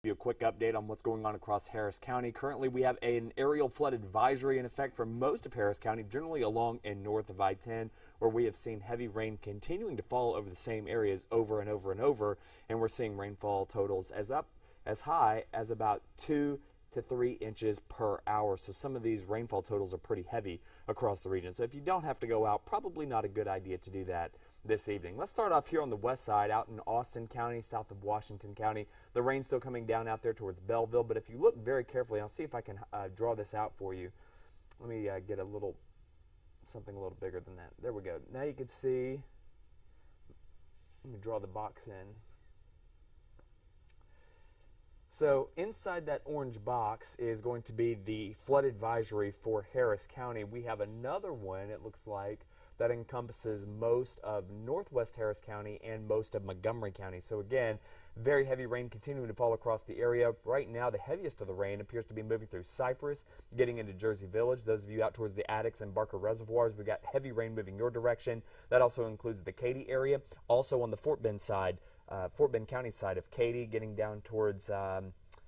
You a quick update on what's going on across Harris County. Currently, we have an aerial flood advisory in effect for most of Harris County, generally along and north of I-10, where we have seen heavy rain continuing to fall over the same areas over and over and over, and we're seeing rainfall totals as high as about 2 to 3 inches per hour. So some of these rainfall totals are pretty heavy across the region. So if you don't have to go out, probably not a good idea to do that this evening. Let's start off here on the west side, out in Austin County, south of Washington County. The rain's still coming down out there towards Belleville, but if you look very carefully, I'll see if I can draw this out for you. Let me get something a little bigger than that. There we go. Now you can see, let me draw the box in. So inside that orange box is going to be the flood advisory for Harris County. We have another one, it looks like, that encompasses most of northwest Harris County and most of Montgomery County. So again, very heavy rain continuing to fall across the area. Right now, the heaviest of the rain appears to be moving through Cypress, getting into Jersey Village. Those of you out towards the Addicks and Barker reservoirs, we got heavy rain moving your direction. That also includes the Katy area. Also on the Fort Bend side, Fort Bend County side of Katy, getting down towards,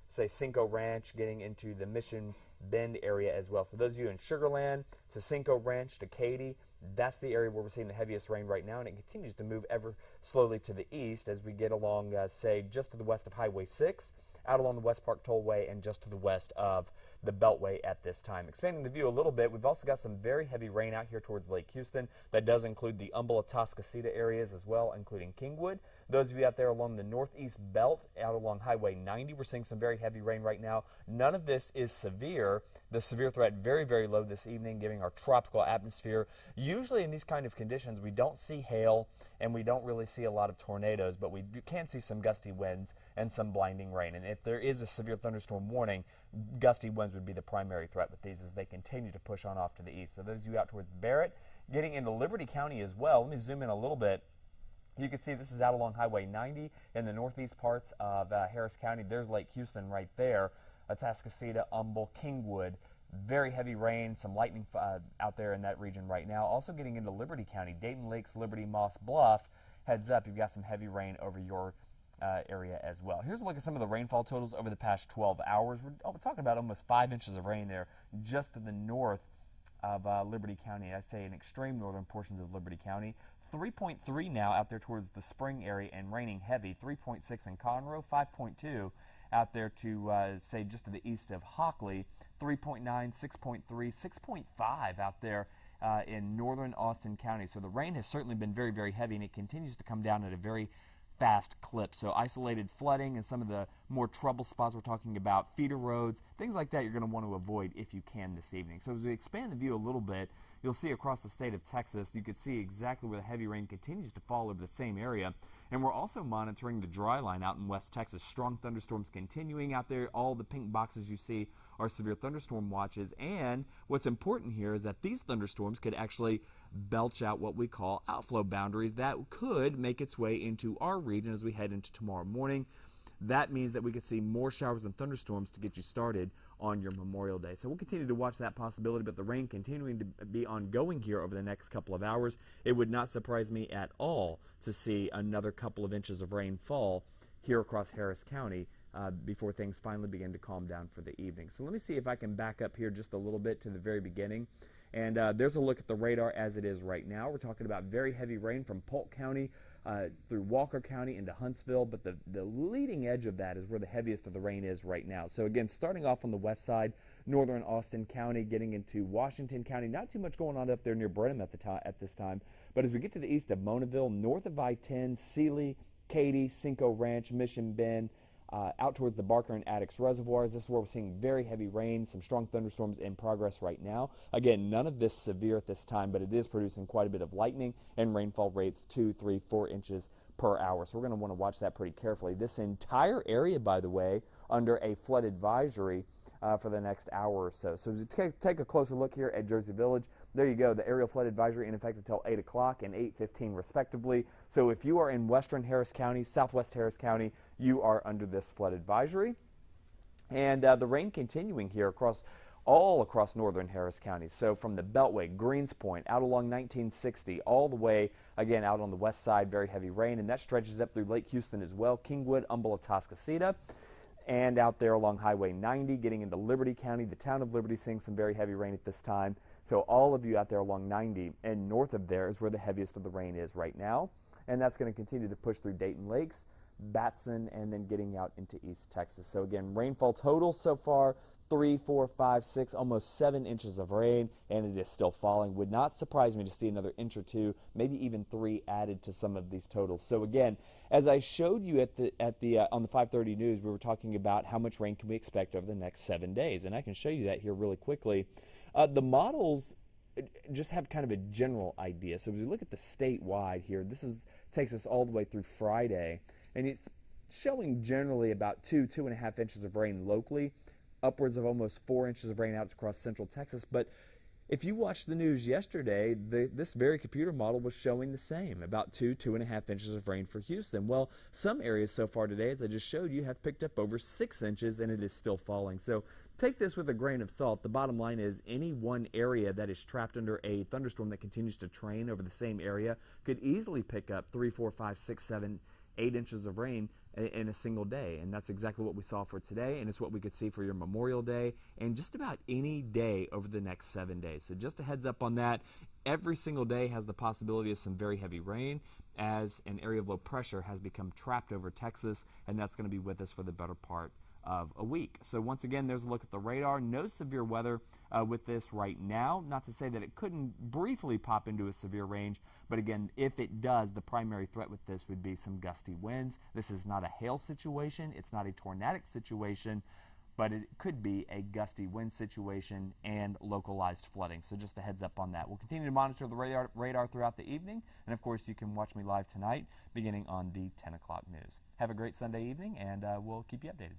say, Cinco Ranch, getting into the Mission Bend area as well. So those of you in Sugar Land, to Cinco Ranch, to Katy, that's the area where we're seeing the heaviest rain right now, and it continues to move ever slowly to the east as we get along, say, just to the west of Highway 6, out along the West Park Tollway, and just to the west of the Beltway at this time. Expanding the view a little bit, we've also got some very heavy rain out here towards Lake Houston. That does include the Humboldt-Atascocita areas as well, including Kingwood. Those of you out there along the northeast belt, out along Highway 90, we're seeing some very heavy rain right now. None of this is severe. The severe threat very, very low this evening, giving our tropical atmosphere. Usually in these kind of conditions, we don't see hail and we don't really see a lot of tornadoes, but we can see some gusty winds and some blinding rain. And if there is a severe thunderstorm warning, gusty winds would be the primary threat with these as they continue to push on off to the east. So those of you out towards Barrett, getting into Liberty County as well. Let me zoom in a little bit. You can see this is out along Highway 90 in the northeast parts of Harris County. There's Lake Houston right there, Atascocita, Humboldt, Kingwood. Very heavy rain, some lightning out there in that region right now. Also getting into Liberty County, Dayton Lakes, Liberty, Moss Bluff. Heads up, you've got some heavy rain over your area as well. Here's a look at some of the rainfall totals over the past 12 hours. We're talking about almost 5 inches of rain there just to the north of Liberty County. I'd say in extreme northern portions of Liberty County. 3.3 now out there towards the Spring area and raining heavy. 3.6 in Conroe, 5.2 out there to say just to the east of Hockley. 3.9, 6.3, 6.5 out there in northern Austin County. So the rain has certainly been very, very heavy, and it continues to come down at a very fast clip. So isolated flooding and some of the more trouble spots we're talking about, feeder roads, things like that you're going to want to avoid if you can this evening. So as we expand the view a little bit, you'll see across the state of Texas, you can see exactly where the heavy rain continues to fall over the same area. And we're also monitoring the dry line out in West Texas. Strong thunderstorms continuing out there. All the pink boxes you see are severe thunderstorm watches. And what's important here is that these thunderstorms could actually belch out what we call outflow boundaries that could make its way into our region as we head into tomorrow morning. That means that we could see more showers and thunderstorms to get you started on your Memorial Day. So we'll continue to watch that possibility, but the rain continuing to be ongoing here over the next couple of hours. It would not surprise me at all to see another couple of inches of rain fall here across Harris County before things finally begin to calm down for the evening. So let me see if I can back up here just a little bit to the very beginning. And there's a look at the radar as it is right now. We're talking about very heavy rain from Polk County through Walker County into Huntsville, but the leading edge of that is where the heaviest of the rain is right now. So again, starting off on the west side, northern Austin County, getting into Washington County, not too much going on up there near Brenham at this time, but as we get to the east of Monaville, north of I-10, Sealy, Katy, Cinco Ranch, Mission Bend, out towards the Barker and Addicks reservoirs. This is where we're seeing very heavy rain, some strong thunderstorms in progress right now. Again, none of this severe at this time, but it is producing quite a bit of lightning and rainfall rates 2, 3, 4 inches per hour. So we're going to want to watch that pretty carefully. This entire area, by the way, under a flood advisory for the next hour or so. So to take a closer look here at Jersey Village, there you go, the aerial flood advisory in effect until 8 o'clock and 8:15 respectively. So if you are in western Harris County, southwest Harris County, you are under this flood advisory. And the rain continuing here all across northern Harris County. So from the Beltway, Greens Point, out along 1960, all the way, again, out on the west side, very heavy rain. And that stretches up through Lake Houston as well, Kingwood, Humboldt, Atascocita. and out there along Highway 90, getting into Liberty County. The town of Liberty seeing some very heavy rain at this time. So all of you out there along 90 and north of there is where the heaviest of the rain is right now. And that's going to continue to push through Dayton Lakes, Batson, and then getting out into East Texas. So again, rainfall total so far, 3, 4, 5, 6, almost 7 inches of rain, and it is still falling. Would not surprise me to see another inch or 2, maybe even 3 added to some of these totals. So again, as I showed you on the 5:30 news, we were talking about how much rain can we expect over the next 7 days, and I can show you that here really quickly. The models just have kind of a general idea. So as we look at the statewide here, takes us all the way through Friday, and it's showing generally about 2.5 inches of rain locally, upwards of almost 4 inches of rain out across central Texas. But if you watched the news yesterday, this very computer model was showing the same, about 2.5 inches of rain for Houston. Well, some areas so far today, as I just showed you, have picked up over 6 inches, and it is still falling. So take this with a grain of salt. The bottom line is any one area that is trapped under a thunderstorm that continues to train over the same area could easily pick up 3, 4, 5, 6, 7, 8 inches of rain in a single day. And that's exactly what we saw for today, and it's what we could see for your Memorial Day and just about any day over the next 7 days. So just a heads up on that. Every single day has the possibility of some very heavy rain as an area of low pressure has become trapped over Texas, and that's going to be with us for the better part of a week. So once again, there's a look at the radar. No severe weather with this right now. Not to say that it couldn't briefly pop into a severe range, but again, if it does, the primary threat with this would be some gusty winds. This is not a hail situation. It's not a tornadic situation, but it could be a gusty wind situation and localized flooding. So just a heads up on that. We'll continue to monitor the radar throughout the evening, and of course you can watch me live tonight beginning on the 10 o'clock news. Have a great Sunday evening, and we'll keep you updated.